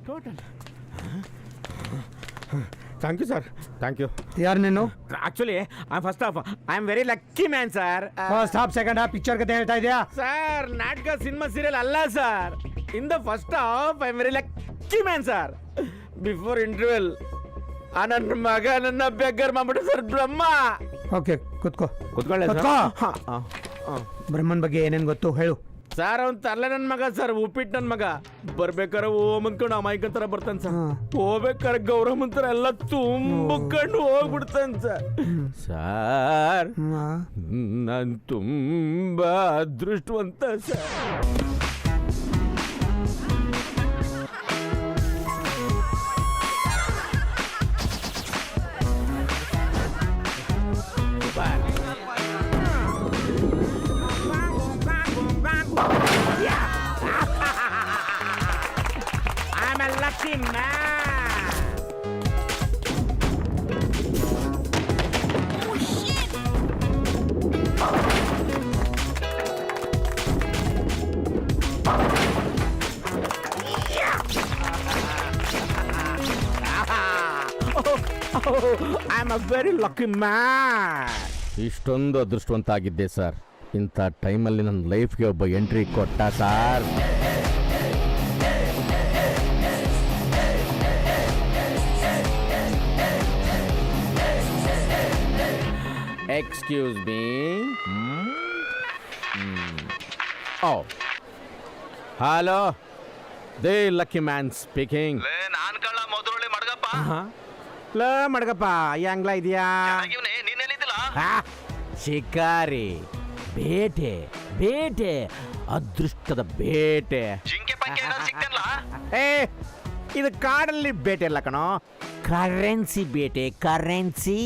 Total. Thank you sir, thank you. ಯಾರು ನೀನು? Actually first of I am very lucky man sir. First half second half picture ಕತೆ ಹೇಳ್ತಾ ಇದೆಯಾ sir? ನಾಟಕ cinema serial ಅಲ್ಲ sir. In the first half I am very lucky man sir. Before interval ನನ್ನ ಮಗ ನನ್ನ ಬೆಗ್ಗರ್ ಮಾಡ್ಬಿಟ್ಟು sir ಬ್ರಹ್ಮ. Okay ಕೂತ್ಕೋ. ಕೂತ್ಕೊಳ್ಳಿ ಬ್ರಹ್ಮನ್ ಬಗ್ಗೆ ಏನೇನು ಗೊತ್ತು ಹೇಳು. ಸರ್ ಅವ್ನು ತರ್ಲೆ ನನ್ನ ಮಗ ಸರ್, ಉಪ್ಪಿಟ್ಟು ನನ್ನ ಮಗ. ಬರ್ಬೇಕಾರೆ ಓಮ್ ಅಂದ್ಕೊಂಡು ಅಮಾಯಕನ್ ತರ ಬರ್ತಾನೆ ಸರ್. ಹೋಗ್ಬೇಕಾರೆ ಗೌರಮ್ಮನ್ ತರ ಎಲ್ಲ ತುಂಬಿಕೊಂಡು ಹೋಗ್ಬಿಡ್ತಾನೆ ಸರ್. ಸರ್ ನಾನು ತುಂಬಾ ಅದೃಷ್ಟವಂತ sir. I'm a lucky man. Oh shit! I'm a very lucky man. ಇಷ್ಟೊಂದು ಅದೃಷ್ಟವಂತ ಆಗಿದ್ದೆ ಸರ್. ಇಂಥ ಟೈಮಲ್ಲಿ ನನ್ನ ಲೈಫ್ಗೆ ಒಬ್ಬ ಎಂಟ್ರಿ ಕೊಟ್ಟ sir. Excuse me. Hello, the lucky man speaking. ನಾನ್ ಕಳ್ಳ ಮೊದಲೊಳ್ಳಿ ಮಡ್ಗಪ್ಪ. ಲೋ ಮಡ್ಗಪ್ಪ, ಹೆಂಗ್ಲ ಇದೆಯಾ? ನೀನೇನಿದ್ದಿಲ್ಲ ಶಿಕಾರಿ, ಬೇಟೆ ಬೇಟೆ, ಅದೃಷ್ಟದ ಬೇಟೆ. ಜಿಂಕೆ ಪಂಕೆ ಸಿಕ್ತಲ್ಲ. ಏ, ಇದು ಕಾಡಲ್ಲಿ ಬೇಟೆ ಅಲ್ಲ ಕಣೋ, ಕರೆನ್ಸಿ ಬೇಟೆ, ಕರೆನ್ಸಿ.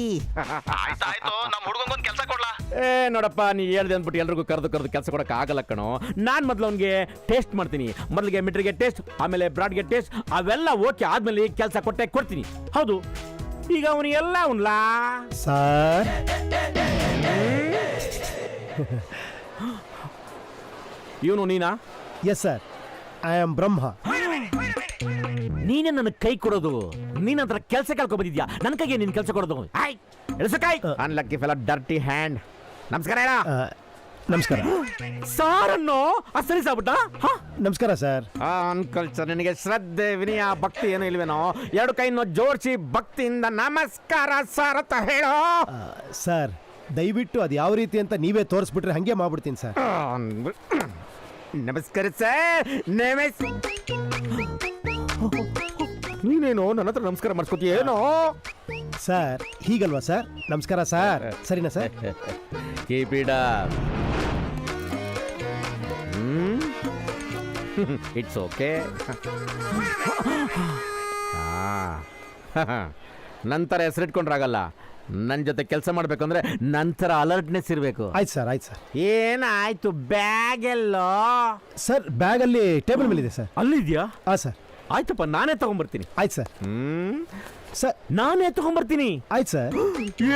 ಆಯ್ತಾಯ್ತು, ನಮ್ಮ ಹುಡುಗಂಗೊಂದು ಕೆಲಸ ಕೊಡ್ಲಾ? ಏ ನೋಡಪ್ಪ, ನೀ ಹೇಳ್ದೆ ಅಂದ್ಬಿಟ್ಟು ಎಲ್ರಿಗೂ ಕರೆದು ಕೆಲಸ ಕೊಡಕ್ಕೆ ಆಗಲ್ಲ ಕಣೋ. ನಾನು ಮೊದಲು ಅವ್ನಿಗೆ ಟೇಸ್ಟ್ ಮಾಡ್ತೀನಿ. ಮೊದಲಿಗೆ ಮೀಟ್ರಿಗೆ ಟೇಸ್ಟ್, ಆಮೇಲೆ ಬ್ರಾಡ್ಗೆ ಟೇಸ್ಟ್, ಅವೆಲ್ಲ ಓಕೆ ಆದ್ಮೇಲೆ ಕೆಲಸ ಕೊಡ್ತೀನಿ. ಹೌದು, ಈಗ ಅವನು ಎಲ್ಲ ಉನ್ಲಾ ಸರ್. ಇವನು ನೀನಾ? ಎಸ್ ಸರ್, ಐ ಆಮ್ ಬ್ರಹ್ಮ. ನೀನೇ ನನಗೆ ಕೈ ಕೊಡೋದು. ನೀನ್ ಹತ್ರ ಕೆಲಸ ಕೇಳ್ಕೊ ಬಂದಿದ್ಯಾ, ನನ್ನ ಕೈಗೆ ನೀನ್ ಕೆಲಸ ಕೊಡೋದು. Unlucky fellow, dirty hand. ನಮಸ್ಕಾರ ಹೇಳ. ನಮಸ್ಕಾರ ಸಾರನ್ನು ಸರಿ ಸಾಬಿಟ್ಟ. ನಮಸ್ಕಾರ ಸರ್. ಅಂಕಲ್ ಸರ್, ನಿನಗೆ ಶ್ರದ್ಧೆ ವಿನಯ ಭಕ್ತಿ ಏನು ಇಲ್ವೇನೋ? ಎರಡು ಕೈಯನ್ನು ಜೋಡಿಸಿ ಭಕ್ತಿಯಿಂದ ನಮಸ್ಕಾರ ಸರ್ ಅಂತ ಹೇಳೋ. ಸರ್ ದಯವಿಟ್ಟು ಅದು ಯಾವ ರೀತಿ ಅಂತ ನೀವೇ ತೋರಿಸ್ಬಿಟ್ರೆ ಹಂಗೆ ಮಾಡ್ಬಿಡ್ತೀನಿ ಸರ್. ನಮಸ್ಕಾರ ಸರ್. ನೀನೇನು ನನ್ನ ಹತ್ರ ನಮಸ್ಕಾರ ಮಾಡಿಸ್ಕೊತೀಯ ಏನೋ? ಸರ್ ಹೀಗಲ್ವಾ ಸರ್? ನಮಸ್ಕಾರ ಸರ್, ಸರಿನಾ sir? Keep it up. It's okay. ನಂತರ ಹೆಸರಿಟ್ಕೊಂಡ್ರಾಗಲ್ಲ. ನನ್ನ ಜೊತೆ ಕೆಲಸ ಮಾಡ್ಬೇಕಂದ್ರೆ ನಂತರ ಅಲರ್ಟ್ನೆಸ್ ಇರಬೇಕು. ಆಯ್ತು ಸರ್, ಆಯ್ತು ಸರ್. ಏನಾಯ್ತು? ಬ್ಯಾಗ್ ಎಲ್ಲೋ? ಸರ್ ಬ್ಯಾಗ್ ಅಲ್ಲಿ ಟೇಬಲ್ ಮೇಲೆ ಇದೆ ಸರ್. ಅಲ್ಲಿದ್ಯಾ? ಹಾಂ ಸರ್. ಆಯ್ತಪ್ಪ, ನಾನೇ ತಗೊಂಡ್ಬರ್ತೀನಿ. ಆಯ್ತು ಸರ್. ಸರ್ ನಾನೇ ತಗೊಂಡ್ಬರ್ತೀನಿ. ಆಯ್ತು ಸರ್.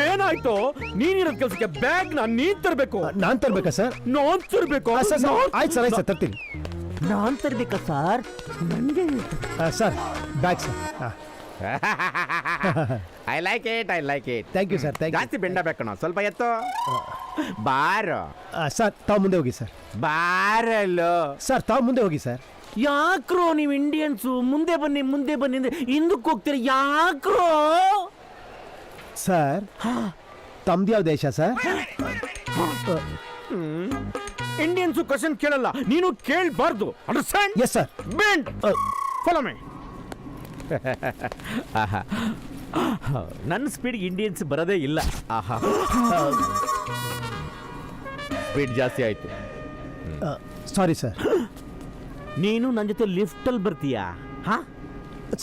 ಏನಾಯ್ತು? ನೀನಿರೋದ್ ಕೆಲಸಕ್ಕೆ ಬ್ಯಾಗ್ ನೀನ್ ತರಬೇಕು. ನಾನ್ ತರ್ಬೇಕಾ ಸರ್? ನಾನ್ ತರಬೇಕು. ಆಯ್ತು ಸರ್, ಆಯ್ತು ಸರ್, ತರ್ತೀನಿ. ನಾನ್ ತರ್ಬೇಕಾ ಸರ್? ನನಗೆ sir bag sir. I like it, I like it. Thank you sir, thank you. ಜಾಸ್ತಿ ಬೆಂಡ ಬೇಕಣ, ಸ್ವಲ್ಪ ಎತ್ತು. ಬಾರೋ ಸರ್, ತಾವು ಮುಂದೆ ಹೋಗಿ ಸರ್. ಬಾರಲ್ಲೋ ಸರ್, ತಾವು ಮುಂದೆ ಹೋಗಿ ಸರ್. ಯಾಕ್ರೋ ನೀವು ಇಂಡಿಯನ್ಸು ಮುಂದೆ ಬನ್ನಿ ಮುಂದೆ ಬನ್ನಿ ಅಂದ್ರೆ ಹಿಂದಕ್ಕೆ ಹೋಗ್ತೀರ, ಯಾಕ್ರೋ? ಸರ್ ತಮ್ದು ಯಾವ ದೇಶ ಸರ್? ಇಂಡಿಯನ್ಸು ಕ್ವಶನ್ ಕೇಳಲ್ಲ, ನೀನು ಕೇಳಬಾರ್ದು. Understand? Yes sir. Bend, follow me. ನನ್ನ ಸ್ಪೀಡ್ಗೆ ಇಂಡಿಯನ್ಸ್ ಬರೋದೇ ಇಲ್ಲ. ಆಹಾ, ಸ್ಪೀಡ್ ಜಾಸ್ತಿ ಆಯ್ತು. Sorry sir. ನೀನು ನನ್ನ ಜೊತೆ ಲಿಫ್ಟ್ ಅಲ್ಲಿ ಬರ್ತೀಯಾ? ಹಾ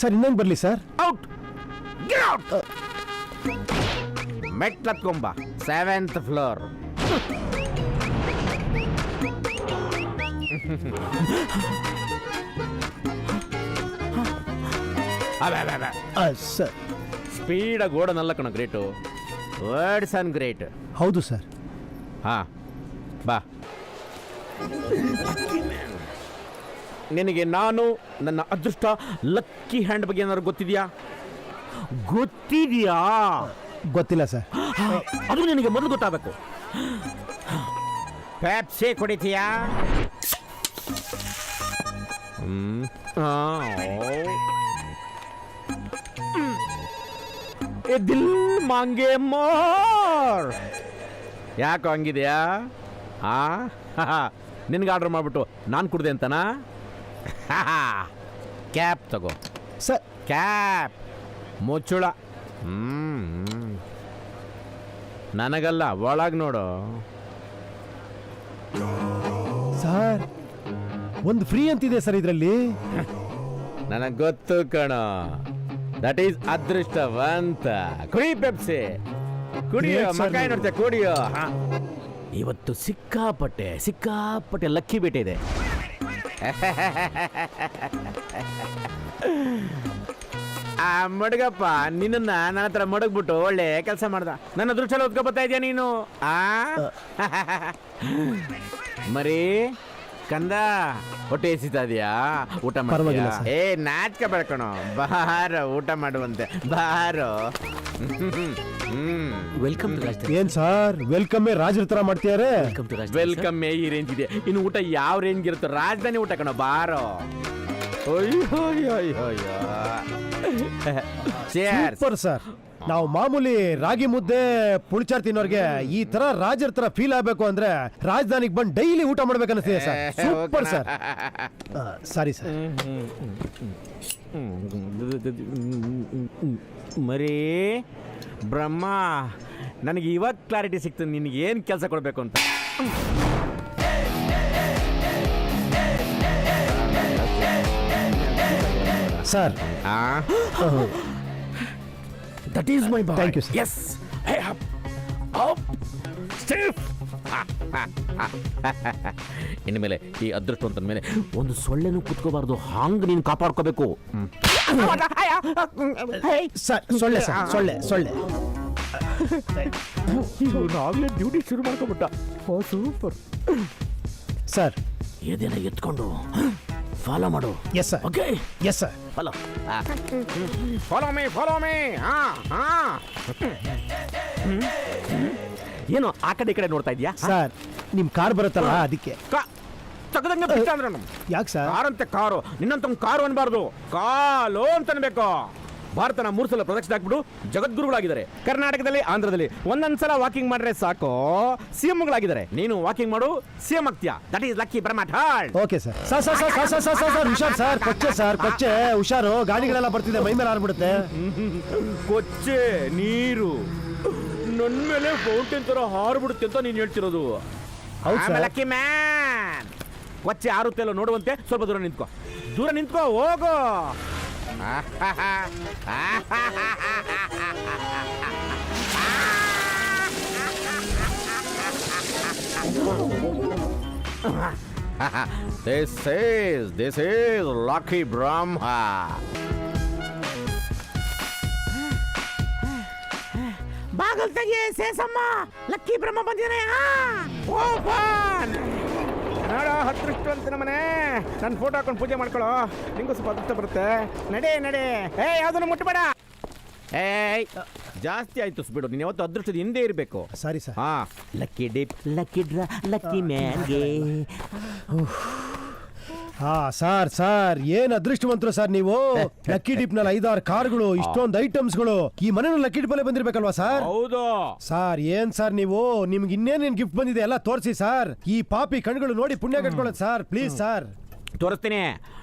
ಸರ್, ಇನ್ನೇನು ಬರಲಿ ಸರ್? Out, out. ಮೆಟ್ಲತ್ಕೊಂಬ, 7th ಫ್ಲೋರ್. ಸರ್ ಸ್ಪೀಡಾಗಿ ಓಡೋನಲ್ಲ ಕಣ ಗ್ರೇಟು, ವರ್ಡ್ಸ್ ಆನ್ ಗ್ರೇಟ್. ಹೌದು ಸರ್. ಹಾ ಬಾ. ನಿನಗೆ ನಾನು ನನ್ನ ಅದೃಷ್ಟ ಲಕ್ಕಿ ಹ್ಯಾಂಡ್ ಬಗ್ಗೆ ಏನಾದ್ರು ಗೊತ್ತಿದೆಯಾ? ಗೊತ್ತಿಲ್ಲ ಸರ್. ಅದು ನಿನಗೆ ಮೊದಲು ಗೊತ್ತಾಗಬೇಕು. ಪೆಪ್ಸಿ ಕುಡಿತೀಯಾ? ಏ ದಿಲ್ ಮಾಂಗೆ ಮೋರ್. ಯಾಕೆ ಹಂಗಿದೆಯಾ? ನಿನ್ಗೆ ಆರ್ಡರ್ ಮಾಡ್ಬಿಟ್ಟು ನಾನು ಕುಡ್ದೆ ಅಂತನಾ? ಕ್ಯಾಪ್ ತಗೋ ಸರ್. ಕ್ಯಾಪ್ ಮುಚ್ಚುಳ. ನನಗಲ್ಲ, ಒಳಗೆ ನೋಡು. ಸರ್ ಒಂದು ಫ್ರೀ ಅಂತಿದೆ ಸರ್ ಇದರಲ್ಲಿ. ನನಗೆ ಗೊತ್ತು ಕಣ. ದಟ್ ಈಸ್ ಅದೃಷ್ಟವಂತ. ಕುಡಿ ಪೆಪ್ಸಿ, ಕುಡಿಯೋ. Great, sir. ಮಕಾಯಿ ನೋಡ್ತೆ, ಕುಡಿಯೋ. ಇವತ್ತು ಸಿಕ್ಕಾಪಟ್ಟೆ ಲಕ್ಕಿ ಬೇಟೆ ಇದೆ. ಆ ಮಡಗಪ್ಪ ನಿನ್ನ ನನ್ನ ಹತ್ರ ಮಡಗ್ಬಿಟ್ಟು ಒಳ್ಳೆ ಕೆಲಸ ಮಾಡ್ದ. ನನ್ನ ಅದೃಷ್ಟ ಓದ್ಕೊ ಬರ್ತಾ ಇದೆಯಾ ನೀನು? ಮರಿ ಕಂದ, ಹೊಟ್ಟೆ ಎಸಿತಾ ಇದೆಯಾ? ಊಟ ಪರವಾಗಿಲ್ಲ ಮಾಡ್ತೀಯಾ? ಸರ್. ನಾಚಿಕೆ ಬೆಳ್ಕಣೋ, ಬಾರೋ ಊಟ ಮಾಡುವಂತೆ, ಬಾರೋ. ವೆಲ್ಕಮ್ ಟು ರಾಜಧಾನಿ. ಏನ್ ಸರ್ ವೆಲ್ಕಮ್ ರಾಜರ ತರ ಮಾಡ್ತಿದ್ದಾರೆ. ವೆಲ್ಕಮ್ ಟು ರಾಜಧಾನಿ. ವೆಲ್ಕಮ್ ಈ ರೇಂಜ್ ಇದೆ. ಇನ್ನು ಊಟ ಯಾವ ರೇಂಜ್ ಇರುತ್ತೋ? ರಾಜಧಾನಿ ಊಟ ಕಣೋ, ಬಾರೋ. Super sir. ನಾವು ಮಾಮೂಲಿ ರಾಗಿ ಮುದ್ದೆ ಪುಳಿಚಾರ್ ತಿನ್ನೋರ್ಗೆ ಈ ತರ ರಾಜರ ತರ ಫೀಲ್ ಆಗ್ಬೇಕು ಅಂದ್ರೆ ರಾಜಧಾನಿಗೆ ಬಂದು ಡೈಲಿ ಊಟ ಮಾಡ್ಬೇಕನ್ನಿಸ್ತಿದೆ sir. Super sir. Sorry sir. ಮರಿ ಬ್ರಹ್ಮ, ನನಗೆ ಇವಾಗ ಕ್ಲಾರಿಟಿ ಸಿಕ್ತು ನಿನಗೆ ಏನು ಕೆಲಸ ಕೊಡಬೇಕು ಅಂತ. Sir that is my boy. Thank you, sir. Yes. ಇನ್ಮೇಲೆ ಈ ಅದೃಷ್ಟವಂತನ ಮೇಲೆ ಒಂದು ಸೊಳ್ಳೆನೂ ಕುತ್ಕೋಬಾರ್ದು, ಹಂಗೆ ನೀನು ಕಾಪಾಡ್ಕೋಬೇಕು. ಸರ್ ಸೊಳ್ಳೆ ಸರ್, ಸೊಳ್ಳೆ ಸೊಳ್ಳೆ. ಆಗಲೇ ಡ್ಯೂಟಿ ಶುರು ಮಾಡ್ಕೊಬಿಟ್ಟ. Super sir. ಏನೇನ ಎತ್ಕೊಂಡು ಫಾಲೋ ಮಾಡು. Yes sir. Okay, yes sir. Follow me. ಏನು ಆ ಕಡೆ ಈ ಕಡೆ ನೋಡ್ತಾ ಇದೀಯಾ? ಸರ್ ನಿಮ್ ಕಾರ್ ಬರುತ್ತಲ್ಲ ಅದಕ್ಕೆ. ತಗದಂಗೆ ಬಿಟ್ಟ ಅಂದ್ರೆ ಯಾಕೆ ಸರ್? ಕಾರಂತೆ ಕಾರು, ನಿನ್ನಂತ ಕಾರು ಅನ್ಬಾರ್ದು, ಕಾಲು ಅಂತ ಅನ್ಬೇಕು. ಭಾರತನ 3 ಸಲ ಪ್ರದಕ್ಷಿಣೆ ಹಾಕ್ಬಿಟ್ಟು ಜಗದ್ಗುರುಗಳಾಗಿದ್ದಾರೆ. ಕರ್ನಾಟಕದಲ್ಲಿ, ಆಂಧ್ರದಲ್ಲಿ ಒಂದೊಂದ್ಸಲ ವಾಕಿಂಗ್ ಮಾಡ್ರೆ ಸಾಕು ಸಿಎಂಗಳಾಗಿದ್ದಾರೆ. ನೀನು ವಾಕಿಂಗ್ ಮಾಡು, ಸಿಎಂ ಆಗ್ತೀಯಾ. ದಟ್ ಈಸ್ ಲಕ್ಕಿ ಬ್ರಹ್ಮ ಠಾಳ್. Okay sir. Sir sir sir sir sir sir ಹುಷಾರ್ ಸರ್. ಕೊಚ್ಚೆ ಸರ್, ಕೊಚ್ಚೆ ಹುಷಾರು. ಗಾಡಿಗಳೆಲ್ಲ ಬರ್ತಿದೆ, ಮೈ ಮೇಲೆ ಹಾರ್ಬಿಡುತ್ತೆ. ಕೊಚ್ಚೆ ನೀರು ನನ್ನ ಮೇಲೆ ಫೌಂಟೇನ್ ತರ ಹಾರ್ಬಿಡುತ್ತೆ ಅಂತ ನೀನು ಹೇಳ್ತಿರೋದು. ಹೌದು ಸರ್. Lucky man. ಕೊಚ್ಚೆ ಹಾರುತ್ತೆ ಅಲ್ಲ ನೋಡುವಂತೆ ಸ್ವಲ್ಪ ದೂರ ನಿಂತ್ಕೋ, ಹೋಗೋ. This is Lucky Brahma. ಬಾಗಲ್ ತೆಗಿ ಸೇಸಮ್ಮ, ಲಕ್ಕಿ ಬ್ರಹ್ಮ ಬಂದಿದ್ದಾನೆ. ಓಪನ್ ನೋಡ, ಅದೃಷ್ಟವಂತನ ಮನೆ. ನನ್ನ ಫೋಟೋ ಹಾಕೊಂಡು ಪೂಜೆ ಮಾಡ್ಕೊಳ್ಳೋ, ನಿಂಗೂ ಸ್ವಲ್ಪ ಅದೃಷ್ಟ ಬರುತ್ತೆ. ನಡೆ. ಯಾವ್ದನ್ನು ಮುಟ್ಟಬೇಡ. ಜಾಸ್ತಿ ಆಯ್ತು ಬಿಡು. ನೀನು ಯಾವತ್ತು ಅದೃಷ್ಟದ ಹಿಂದೆ ಇರಬೇಕು. Sorry sir. Lucky dip, lucky draw, lucky ಮ್ಯಾನ್ಗೆ. ಹಾ ಸರ್, ಸರ್ ಏನ್ ಅದೃಷ್ಟವಂತರು ಸರ್ ನೀವು. ಲಕ್ಕಿ ಡಿಪ್ ನಲ್ಲಿ 5-6 ಕಾರ್ಗಳು, ಇಷ್ಟೊಂದು ಐಟಮ್ಸ್ಗಳು. ಈ ಮನೆ ಲಕ್ಕಿ ಡಿಪ್ ಅಲ್ಲೇ ಬಂದಿರ್ಬೇಕಲ್ವಾ ಸರ್? ಹೌದು ಸರ್. ಏನ್ ಸರ್ ನೀವು, ನಿಮ್ಗೆ ಇನ್ನೇನೇನ್ ಗಿಫ್ಟ್ ಬಂದಿದೆ ಎಲ್ಲ ತೋರಿಸಿ ಸರ್. ಈ ಪಾಪಿ ಕಣ್ಗಳು ನೋಡಿ ಪುಣ್ಯ ಕಟ್ಕೊಳ್ಳೋದು ಸರ್, ಪ್ಲೀಸ್ ಸರ್. ತೋರಿಸ್ತೀನಿ.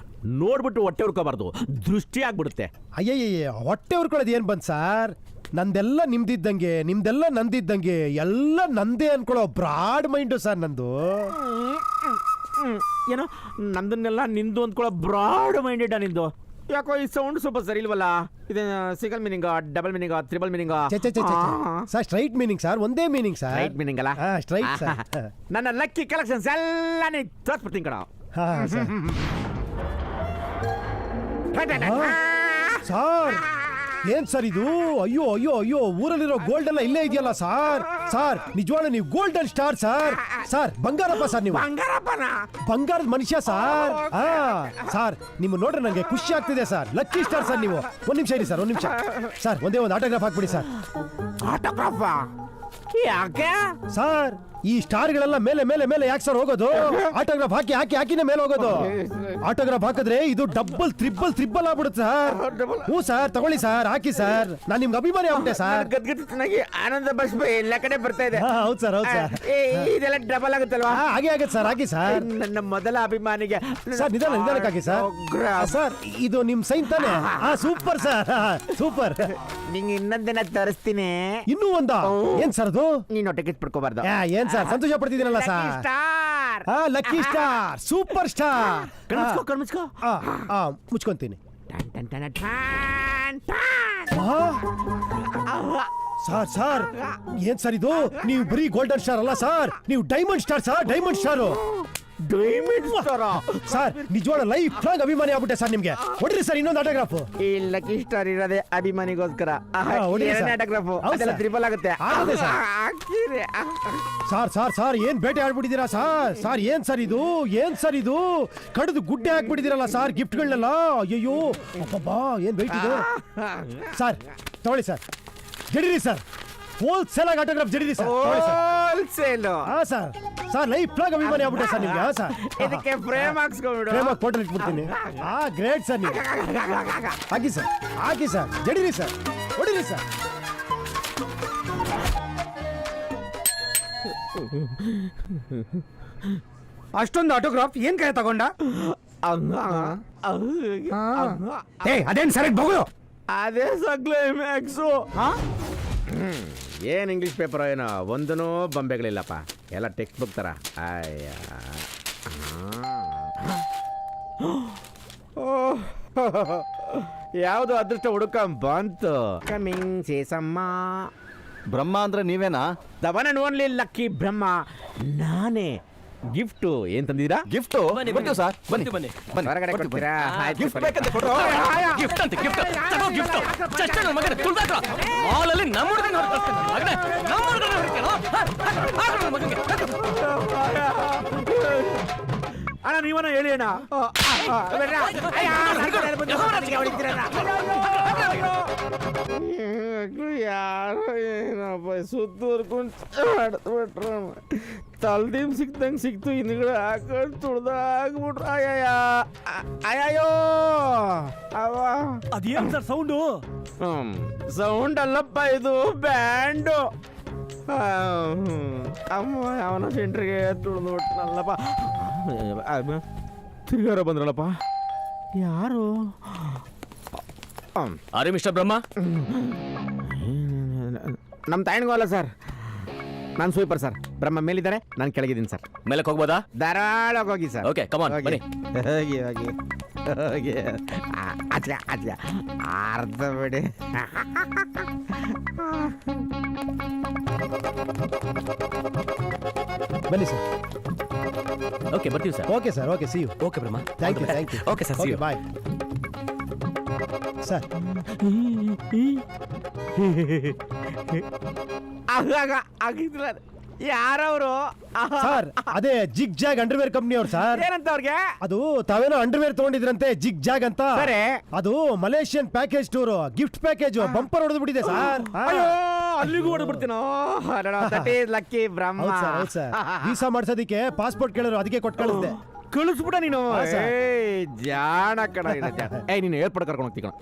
ನೋಡ್ಬಿಟ್ಟು ಹೊಟ್ಟೆ ಹುರ್ಕೋಬಾರ್ದು, ದೃಷ್ಟಿ ಆಗ್ಬಿಡುತ್ತೆ. ಅಯ್ಯಯ್ಯ, ಹೊಟ್ಟೆ ಹುರ್ಕೊಳ್ಳೋದು ಏನ್ ಬಂದ್ ಸರ್? ನಂದೆಲ್ಲ ನಿಮ್ದಿದ್ದಂಗೆ, ನಿಮ್ದೆಲ್ಲ ನಂದಿದ್ದಂಗೆ, ಎಲ್ಲ ನಂದೇ ಅನ್ಕೊಳ್ಳೋ ಬ್ರಾಡ್ ಮೈಂಡು ಸರ್ ನಂದು. ಏನೋ ನಂದನ್ನೆಲ್ಲ ನಿಂದು ಅಂದ್ಕೊಳ್ಳೋ ಬ್ರಾಡ್ ಮೈಂಡೆಡ್ ನಿಂದು. ಯಾಕೋ ಈ ಸೌಂಡ್ ಸ್ವಲ್ಪ ಸರಿ ಇಲ್ವಲ್ಲ? ಇದು single meaning, double meaning, triple meaning? Sir straight meaning sir, ಒಂದೇ ಮೀನಿಂಗ್ ಸರ್. ರೈಟ್ ಮೀನಿಂಗ್ ಅಲ್ಲ? Straight sir. ನನ್ನ ಲಕ್ಕಿ ಕಲೆಕ್ಷನ್ಸ್ ಎಲ್ಲ ನೀ ತೋರಿಸ್ಬಿಡ್ತೀನಿ ಕಣ. ಸರ್ ಏನ್ ಸರ್ ಇದು? ಅಯ್ಯೋ ಅಯ್ಯೋ ಅಯ್ಯೋ, ಊರಲ್ಲಿರೋ ಗೋಲ್ಡ್ ಎಲ್ಲ ಇಲ್ಲೇ ಇದೆಯಲ್ಲ ಸರ್. ಸರ್ ನಿಜವಾಗ್ಲೂ ನೀವು golden star sir. Sir Bangarappa sir ನೀವು. ಬಂಗಾರಪ್ಪನ ಬಂಗಾರದ ಮನುಷ್ಯ ಸರ್. ಹಾ ಸರ್, ನಿಮ್ಮ ನೋಡ್ರೆ ನಂಗೆ ಖುಷಿ ಆಗ್ತಿದೆ ಸರ್. ಲಕ್ಕಿ ಸ್ಟಾರ್ ಸರ್ ನೀವು. ಒಂದ್ ನಿಮಿಷ ಇರಿ ಸರ್, ಒಂದ್ ನಿಮಿಷ ಸರ್. ಒಂದೇ ಒಂದು ಆಟೋಗ್ರಾಫ್ ಹಾಕ್ಬಿಡಿ ಸರ್. ಆಟೋಗ್ರಾಫ ಯಾಕೆ? ಸರ್ ಈ ಸ್ಟಾರ್ಗಳೆಲ್ಲ ಮೇಲೆ ಮೇಲೆ ಮೇಲೆ ಯಾಕೆ ಸರ್ ಹೋಗೋದು? ಆಟೋಗ್ರಾಫ್ ಹಾಕಿ ಹಾಕಿ ಹಾಕಿನೇ ಮೇಲೆ ಹೋಗೋದು. ಆಟೋಗ್ರಾಫ್ ಹಾಕಿದ್ರೆ ಇದು ಡಬಲ್ ತ್ರಿಬಲ್ ಆಗ್ಬಿಡುತ್ತೆ ಸರ್. ಹ್ಞೂ ಸರ್, ತಗೊಳ್ಳಿ ಸರ್, ಹಾಕಿ ಸರ್. ನಾನು ನಿಮ್ಗೆ ಅಭಿಮಾನಿ ಆಗ್ಬಿಟ್ಟೆ ಸರ್. ಗದ್ಗಟ್ಟಿನಾಗಿ ಆನಂದ ಬಸ್ ಎಲ್ಲ ಕಡೆ ಬರ್ತಾ ಇದೆ. ಹೌದು ಸರ್, ಹೌದು ಸರ್. ಇದೆಲ್ಲ ಡಬಲ್ ಆಗುತ್ತಲ್ವಾ? ಹಾಗೆ ಆಗತ್ತೆ ಸರ್, ಹಾಕಿ ಸರ್. ನನ್ನ ಮೊದಲ ಅಭಿಮಾನಿಗೆ ಸರ್ ನಿಧಾನಕ್ಕೆ ಹಾಕಿ ಸರ್. ಸರ್ ಇದು ನಿಮ್ ಸೈನ್ ತಾನೆ? Super sir, super. ನಿಂಗೆ ಇನ್ನೊಂದಿನ ತರಿಸ್ತೀನಿ. ಇನ್ನೂ ಒಂದ? ಏನ್ ಸರ್ ಅದು? ನೀನು ಟಿಕೆಟ್ ಪಡ್ಕೋಬಾರ್ದು. ಏನ್ ಸರ್ ಸಂತೋಷ ಪಡ್ತಿದ್ದೀನಲ್ಲ sir. Star lucky star, super star. ಕಣ್ಮುಚ್ಕೋ ಕಣ್ಮುಚ್ಕೋ. ಮುಚ್ಕೊಂತೀನಿ. ಟನ್ ಟನ್ ಟನ್ ಟನ್ ಟನ್. ಸರ್ ಸರ್ ಏನ್ ಸರ್ ಇದು? ನೀವು ಬರೀ ಗೋಲ್ಡನ್ ಸ್ಟಾರ್ ಅಲ್ಲ ಸರ್, ನೀವು diamond star sir, diamond star. Diamond star sir ನಿಜವಾದ ಲೈಫ್ ಲಾಂಗ್ ಅಭಿಮಾನಿ ಆಗ್ಬಿಟ್ಟೆ ಸರ್ ನಿಮ್ಗೆ. ಹೊಡ್ರಿ ಸರ್ ಇನ್ನೊಂದು ಆಟೋಗ್ರಾಫ್. ಈ ಲಕ್ಕಿ ಸ್ಟಾರ್ ಇರೋದೇ ಅಭಿಮಾನಿಗೋಸ್ಕರ. ಹೊಡಿ ಸರ್. ಎರಡನೇ ಆಟೋಗ್ರಾಫ್ ಹೌದು ಅದೆಲ್ಲ ಸರ್. ತ್ರಿಬಲ್ ಆಗುತ್ತೆ. ಆಗುತ್ತೆ ಸರ್. ಹಾಕಿರಿ. ಸರ್ ಸರ್ ಸರ್ ಏನ್ ಬೇಟೆ ಆಡ್ಬಿಟ್ಟಿದ್ದೀರಾ ಸರ್? ಸರ್ ಏನ್ ಸರ್ ಇದು? ಏನ್ ಸರ್ ಇದು? ಕಡಿದು ಗುಡ್ಡೆ ಹಾಕ್ಬಿಟ್ಟಿದ್ದೀರಲ್ಲ ಸರ್ ಗಿಫ್ಟ್ಗಳನ್ನೆಲ್ಲ. ಅಯ್ಯೋ ಅಬ್ಬಬ್ಬಾ, ಏನ್ ವೆಯ್ಟ್ ಇದು ಸರ್. ತಗೊಳ್ಳಿ ಸರ್, ಜಡಿರಿ ಸರ್. ಹೋಲ್ಸೇಲ್ ಆಗಿ ಆಟೋಗ್ರಾಫ್ ಜಡಿರಿ ಸರ್. ತಗೊಳ್ಳಿ ಸರ್. ಹೋಲ್ಸೇಲ್. ಹಾ ಸರ್. ಸರ್ ಲೈಫ್ ಲಾಂಗ್ ಅಭಿಮಾನಿ ಆಗ್ಬಿಟ್ಟೆ ಸರ್ ನಿಮ್ಗೆ. ಹಾ ಸರ್. ಇದಕ್ಕೆ ಫ್ರೇಮ್ ಹಾಕ್ಸ್ಕೊಂಡ್ಬಿಡು. ಪ್ರೇಮ ಫೋಟೋ ಇಟ್ಬಿಡ್ತೀನಿ. ಗ್ರೇಟ್ ಸರ್ ನೀವು. ಹಾಕಿ ಸರ್, ಹಾಕಿ ಸರ್, ಜಡಿರಿ ಸರ್, ಹೊಡಿರಿ ಸರ್. ಅಷ್ಟೊಂದು ಆಟೋಗ್ರಾಫ್ ಏನ್ ಕೈ ತಗೊಂಡ? ಅದೇನ್ ಸರಿ ಬೋಗು. ಅದೇ ಕ್ಲೈಮ್ಯಾಕ್ಸು. ಏನ್ ಇಂಗ್ಲಿಷ್ ಪೇಪರ್ ಏನೋ ಒಂದೂ ಬೊಂಬೆಗಳಿಲ್ಲಪ್ಪ, ಎಲ್ಲ ಟೆಕ್ಸ್ಟ್ ಬುಕ್ ತರ. ಅಯ್ಯ ಯಾವುದು ಅದೃಷ್ಟ ಹುಡುಕ ಬಂತು. ಕಮಿಂಗ್ ಸೇಸಮ್ಮ. ಬ್ರಹ್ಮ ಅಂದ್ರೆ ನೀವೇನಾ? The one and only lucky Brahma ನಾನೇ. ಗಿಫ್ಟ್ ಏನ್ ತಂದಿದ್ದೀರಾ? ಗಿಫ್ಟ್ ಬರ್ತೀವಿ ಸರ್. ಬನ್ನಿ ಬನ್ನಿ ಬನ್ನಿ. ಹೊರಗಡೆ ಕೊಡ್ತೀರಾ? ಗಿಫ್ಟ್ ಬೇಕಂತ ಕೊಡು. ಗಿಫ್ಟ್ ಅಂತ ಗಿಫ್ಟ್ ತಗೋ. ಗಿಫ್ಟ್ ಚಷ್ಟ ನನ್ನ ಮಗನ ತುಳ್ದಾಕ ಮಾಲಲ್ಲಿ ನಮ್ಮ ಹುಡುಗನ ಹೊರಡ್ತಾನೆ. ಮಗನೇ ನಮ್ಮ ಹುಡುಗನ ಹೊರಡ್ತಾನೆ. ಅಣ್ಣ ನೀವನ್ನ ಹೇಳಿ ಅಣ್ಣ. ಯಾರೋ ಏನಪ್ಪ ಸುತ್ತೂರ್ಕೊಂಡು ತಲ್ದೀಮ್ ಸಿಕ್ತಂಗೆ ಸಿಕ್ತು. ಹಿಂದ್ಗಡೆ ಹಾಕೊಂಡು ತುಳ್ದಾಗ್ಬಿಟ್ರು. ಅಯ್ಯೋ ಅವ ಅದೇನ್ ಸರ್ ಸೌಂಡು? ಸೌಂಡ್ ಅಲ್ಲಪ್ಪ, ಇದು ಬ್ಯಾಂಡು. ಅಮ್ಮ ಅವನ ಸೆಂಟ್ರಿಗೆ ತುಳಿದು ಬಿಟ್ನಲ್ಲಪ್ಪ. ತಿರ್ಗಾರ ಬಂದ್ರಲ್ಲಪ್ಪ. ಯಾರು? ಅರೆ ಮಿಸ್ಟರ್ ಬ್ರಹ್ಮ. ನಮ್ಮ ತಾಯಿಗೂ ಅಲ್ಲ ಸರ್, ನಾನು ಸ್ವೀಪರ್ ಸರ್. ಬ್ರಹ್ಮ ಮೇಲಿದ್ದಾರೆ, ನಾನು ಕೆಳಗಿದ್ದೀನಿ ಸರ್. ಮೇಲಕ್ಕೆ ಹೋಗ್ಬೋದಾ? ಧಾರಾಳವಾಗಿ ಹೋಗಿ ಸರ್. ಓಕೆ ಕಮ್ ಆನ್ ಬನ್ನಿ. ಹೋಗಿ ಹೋಗಿ ಹೋಗಿ. ಅಜ್ಜ ಅಜ್ಜ ಅರ್ಧ ಬಿಡಿ. ಬನ್ನಿ ಸರ್. ಓಕೆ ಬರ್ತೀವಿ sir. Okay sir, okay, see you. Okay Brahma. Thank you, thank you. Okay sir, see you. Bye sir. ಆಗಿದ್ರ ಯಾರವರು? ಸರ್ ಅದೇ ಜಿಗ್ ಜಾಗ್ ಅಂಡರ್ವೇರ್ ಕಂಪ್ನಿ ಅವ್ರು ಸರ್. ಏನಂತ ಅವ್ರಿಗೆ? ಅದು ತಾವೇನೋ ಅಂಡರ್ವೇರ್ ತಗೊಂಡಿದ್ರಂತೆ, ಜಿಗ್ ಜಾಗ್ ಅಂತ. ಸರಿ. ಅದು Malaysian package tour, gift package bumper ಹೊಡೆದು ಬಿಟ್ಟಿದೆ ಸರ್. ಅಯ್ಯೋ ಅಲ್ಲಿಗೂ ಹೊಡೆದ್ಬಿಡ್ತೀನೋ. ಲಕ್ಕಿ ಬ್ರಹ್ಮ. ಹೌದು ಸರ್, ಹೌದು ಸರ್. ವೀಸಾ ಮಾಡ್ಸೋದಿಕ್ಕೆ ಪಾಸ್ಪೋರ್ಟ್ ಕೇಳಿದ್ರು, ಅದಕ್ಕೆ ಕೊಟ್ಟು ಕಳಿಸ್ದೆ. ಕಳಿಸ್ಬಿಡ ನೀನು. ಹಾ, ಸರ್. ಜಾಣ ಕಣ. ನೀನು ಏರ್ಪೋರ್ಟ್ ಕರ್ಕೊಂಡು ಹೋಗ್ತೀವಿ ಕಣ.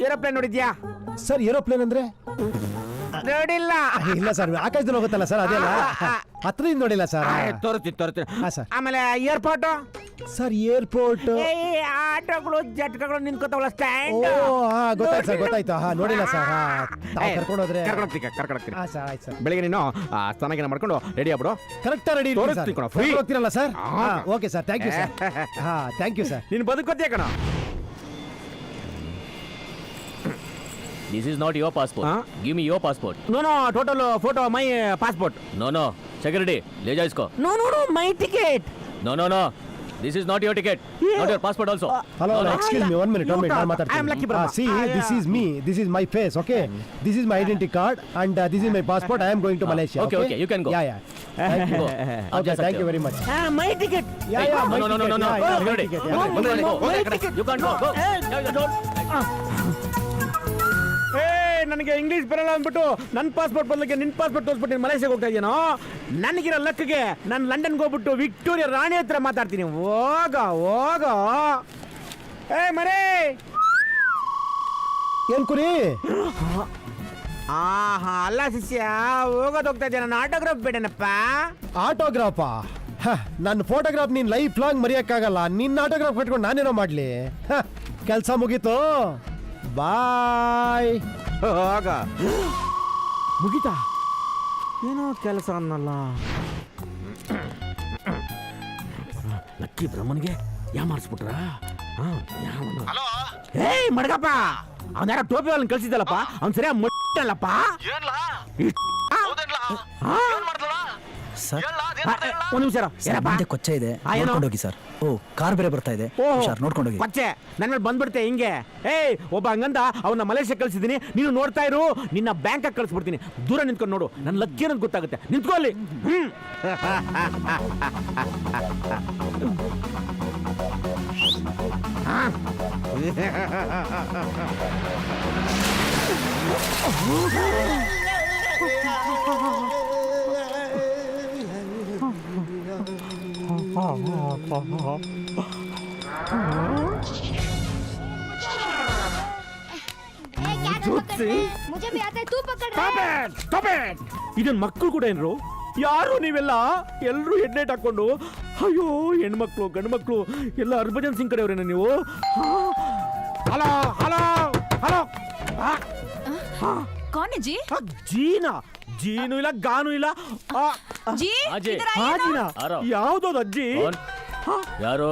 ಏರೋಪ್ಲೇನ್ ನೋಡಿದ್ಯಾ? ಸರ್ ಏರೋಪ್ಲೇನ್ ಅಂದ್ರೆ? ನೋಡಿಲ್ಲ. ಇಲ್ಲ ಸರ್, ಆಕಾಶದಲ್ಲಿ ಹೋಗುತ್ತಲ್ಲ ಸರ್, ಅದೆಲ್ಲ ಹತ್ರದಿಂದ ನೋಡಿಲ್ಲ ಸರ್. ತೋರಿಸ್ತೀನಿ. ಹಾ ಸರ್. ಆಮೇಲೆ ಏರ್ಪೋರ್ಟ್ ಸರ್ ಏರ್ಪೋರ್ಟ್. ಆಟೋಗಳು ಜಟ್ಗಳು ನಿಂತ್ಕೋತಾವಲ್ಲ ಸ್ಟ್ಯಾಂಡ್. ಗೊತ್ತಾಯ್ತು ಸರ್, ಗೊತ್ತಾಯ್ತು. ನೋಡಿಲ್ಲ ಸರ್. ಕರ್ಕೊಂಡು ಹೋದ್ರೆ ಕರ್ಕೊಂಡೋಗ್ತೀನಿ. ಹಾ ಸರ್, ಆಯ್ತು ಸರ್. ಬೆಳಿಗ್ಗೆ ನೀನು ಚೆನ್ನಾಗಿ ಮಾಡ್ಕೊಂಡು ರೆಡಿ ಆಗ್ಬಿಡು. ಕರೆಕ್ಟ್ ರೆಡಿ ತೋರಿಸ್ತೀನಿ ಕಣ, free. ಹೋಗ್ತೀರಲ್ಲ ಸರ್? Okay sir, thank you sir. Thank you sir. ನೀನು ಬದುಕೋತೀಯ ಕಣ. This is not your passport. Huh? Give me your passport. No, total photo, my passport. No. Security, ले जा इसको. No, my ticket. No. This is not your ticket, not your passport also. Hello excuse me 1 minute ನಾನು I am ಮಾತಾಡ್ತೀನಿ. Lucky Brahma. See, this is me, this is my face, okay? This is my identity card and this is my passport. I am going to Malaysia. okay, you can go. Yeah. Thank you. Go. Okay, thank you very much. My ticket Yeah, my No. ticket, yeah, my Ready. ticket, yeah. You can't go. ನನಗೆ English ಬರಲ್ಲ ಅಂದ್ಬಿಟ್ಟು ನನ್ನ passport ಬದಲಿಗೆ ನಿನ್ನ passport ತೋರಿಸ್ಬಿಟ್ಟು ಮಲೇಷ್ಯಾಗೆ ಹೋಗ್ತಾ ಇದೆಯೇನೋ. ನನಗಿರೋ ಲಕ್ಗೆ ನಾನು ಲಂಡನ್ಗೆ ಹೋಗ್ಬಿಟ್ಟು ವಿಕ್ಟೋರಿಯಾ ರಾಣಿ ಹತ್ರ ಮಾತಾಡ್ತೀನಿ. ಹೋಗ ಮರೇ ಏನ್ ಕುರಿ? ಅಲ್ಲ ಶಿಷ್ಯ, ಹೋಗೋದು ಹೋಗ್ತಾ ಇದೆಯಾ, ನನ್ನ ಆಟೋಗ್ರಾಫ್ ಬೇಡನಪ್ಪ. ಆಟೋಗ್ರಾಫಾ? ನನ್ನ ಫೋಟೋಗ್ರಾಫ್ ನೀನ್ ಲೈಫ್ ಲಾಂಗ್ ಮರೆಯಕ್ಕಾಗಲ್ಲ. ನಿನ್ನ ಆಟೋಗ್ರಾಫ್ ಕಟ್ಕೊಂಡು ನಾನೇನೋ ಮಾಡ್ಲಿ? ಕೆಲಸ ಮುಗೀತು, ಬಾಯ್. ಹೋಗ. ಮುಗಿತಾ? ಏನೋ ಕೆಲಸ ಅನ್ನಲ್ಲ. ಲಕ್ಕಿ ಬ್ರಹ್ಮನ್ಗೆ ಯಾಮಾರಿಸ್ಬಿಟ್ರ? ಹಲೋ ಏಯ್ ಮಡ್ಗಪ್ಪ, ಅವ್ನ ಯಾರ ಟೋಪಿ ಅವ್ನ ಕಳ್ಸಿದ್ದಲ್ಲಪ್ಪ, ಅವ್ನ್ ಸರಿಯಾಗಿ ಮುಟ್ಟಲ್ಲಪ್ಪ. ಏನ್ಲಾ ಹೌದೇನ್ಲಾ ಏನ್ ಮಾಡ್ತಾರ ಸರ್ ಒಂದ್ ನಿಮಿಷ ಮುಂದೆ ಕೊಚ್ಚೆ ಇದೆ, ನೋಡ್ಕೊಂಡು ಹೋಗಿ ಸರ್. ಓ ಕಾರ್ ಬೇರೆ ಬರ್ತಾ ಇದೆ, ಸರ್ ನೋಡ್ಕೊಂಡು ಹೋಗಿ. ಪಚ್ಚೆ ನನ್ನ ಮೇಲೆ ಬಂದ್ಬಿಡ್ತೆ ಹಿಂಗೆ. ಏಯ್ ಒಬ್ಬ ಹಂಗಂದ ಅವನ್ನ ಮಲೇಷ್ಯಾ ಕಳ್ಸಿದೀನಿ, ನೀನು ನೋಡ್ತಾ ಇರು, ನಿನ್ನ ಬ್ಯಾಂಕ್ ಕಳ್ಸ್ಬಿಡ್ತೀನಿ. ದೂರ ನಿಂತ್ಕೊಂಡು ನೋಡು, ನನ್ನ ಲಕ್ಕಿ ಅನ್ನೋದು ಗೊತ್ತಾಗುತ್ತೆ. ನಿಂತ್ಕೊಳ್ಳಿ. मुझे भी आता है, तू पकड़ रहा है। ಇದನ್ ಮಕ್ಕಳು ಕೂಡ ಏನ್ರು? ಯಾರು ನೀವೆಲ್ಲ? ಎಲ್ರು ಹೆಡ್ಲೈಟ್ ಹಾಕೊಂಡು, ಅಯ್ಯೋ ಹೆಣ್ಮಕ್ಳು ಗಂಡು ಮಕ್ಳು ಎಲ್ಲ ಹರ್ಭಜನ್ ಸಿಂಗ್ ಕಡೆಯವ್ರೇನ ನೀವು? Hello hello hello. कौन है जी? ಜೀನಾ? ಜೀನು ಇಲ್ಲ ಗಾನು ಇಲ್ಲ. जी ಅಜ್ಜಿ. इधर आइए ना। ಜೀನಾ ಯಾವ್ದೋ ಅಜ್ಜಿ? ಯಾರು?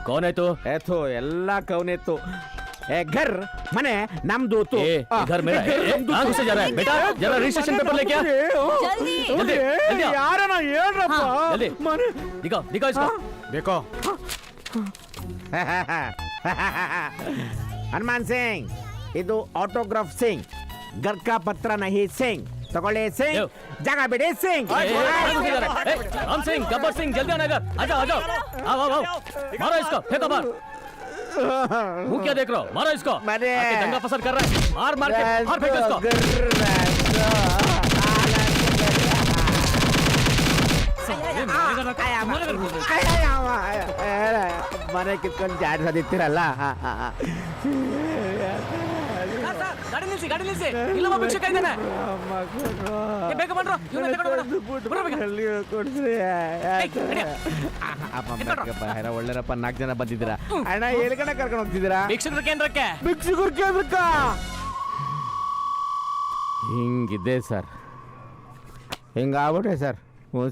कौन है तू? ಏಥೋ ಎಲ್ಲ ಕವನೆತ್ತು. घर ಮನೆ ನಮ್ದು ತೋ. घर मेरा है। कहाँ घुसे जा रहा है बेटा? जरा रजिस्ट्रेशन पेपर लेके आ। जल्दी। जल्दी आ। ಯಾರನ ಹೇಳ್ರಪ್ಪ. जल्दी ಮನೆ दिखाओ इसको। ಬೇಕೋ ಹನುಮಾನ್ ಸಿಂಗ್, ಇದು ಆಟೋಗ್ರಾಫ್ ಸಿಂಗ್, ಗರ್ಕಾ ಪತ್ರ ನಹಿ ಸಿಂಗ್. ತಗೊಳ್ಳಿ ಸಿಂಗ್, यो। ಜಾಗ ಬಿಡಿ ಸಿಂಗ್. राम सिंह, गब्बर सिंह, जल्दी आना इधर। आ जाओ आओ। मारो इसको, फेंको बाहर। वो क्या देख रहे हो? मारो इसको। मारे। आके दंगा फसाद कर रहा है। मार के मार फेंको इसको। ಮನೆ ಕಿತ್ಕೊಂಡು ಜಾಡ್ಸೋದಿತ್ತಿರಲ್ಲ. ಗಾಡಿ ನಿಲ್ಸಿ ಇಲ್ಲೊಬ್ಬ ಭಿಕ್ಷುಕ ಇದ್ದಾನೆ. ಬೇಗ ಬನ್ರೋ, ಇವನ್ನ ಒಳ್ಳೆರಪ್ಪ, 4 ಜನ ಬಂದಿದ್ದೀರಾ ಅಣ್ಣ. ಎಲ್ಲಿ ಕಡೆ ಕರ್ಕೊಂಡು ಹೋಗ್ತಿದ್ದೀರಾ? ಭಿಕ್ಷುಕರ ಕೇಂದ್ರಕ್ಕೆ. ಭಿಕ್ಷುಕರ ಕೇಂದ್ರಕ್ಕ? ಹಿಂಗಿದೆ ಸರ್, ಹಿಂಗಾಗ್ಬಿಟ್ಟೆ ಸರ್. ಹ್ಞೂ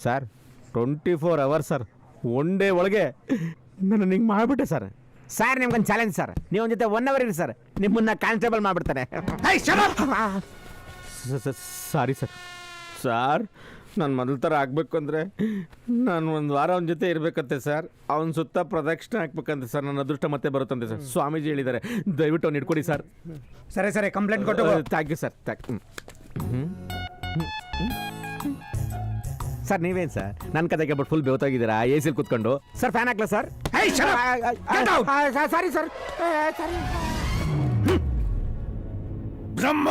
ಸರ್ 24 hours ಸರ್, 1 day ಒಳಗೆ ನಾನು ಹಿಂಗೆ ಮಾಡಿಬಿಟ್ಟೆ ಸರ್. ಸರ್ ನಿಮ್ಗೊಂದು ಚಾಲೆಂಜ್ ಸರ್, ನೀವು ಒಂದು ಜೊತೆ 1 hour ಇರಿ ಸರ್, ನಿಮ್ಮನ್ನ ಕಾನ್ಸ್ಟೇಬಲ್ ಮಾಡಿಬಿಡ್ತಾನೆ. ಸಾರಿ ಸರ್, ನಾನು ಮೊದಲ ಥರ ಆಗಬೇಕು ಅಂದರೆ ನಾನು 1 ವಾರ ಅವನ ಜೊತೆ ಇರಬೇಕಂತೆ ಸರ್. ಅವನ ಸುತ್ತ ಪ್ರದಕ್ಷಿಣೆ ಹಾಕ್ಬೇಕಂತೆ ಸರ್, ನನ್ನ ಅದೃಷ್ಟ ಮತ್ತೆ ಬರುತ್ತಂತೆ ಸರ್. ಸ್ವಾಮೀಜಿ ಹೇಳಿದ್ದಾರೆ, ದಯವಿಟ್ಟು ಅವ್ನು ಇಟ್ಕೊಡಿ ಸರ್. ಸರಿ ಕಂಪ್ಲೇಂಟ್ ಕೊಟ್ಟು ಥ್ಯಾಂಕ್ ಯು ಸರ್. ಸರ್ ನೀವೇನು ಸರ್ ನನ್ನ ಕತೆ ಕೇಳ್ಬಿಟ್ಟು ಫುಲ್ ಬೇವತ್ತಾಗಿದ್ದೀರಾ? ಎ ಸಿಲಿ ಕೂತ್ಕೊಂಡು. ಸರ್ ಫ್ಯಾನ್ ಹಾಕ್ಲಾ ಸರ್? Sorry sir. ಬ್ರಹ್ಮ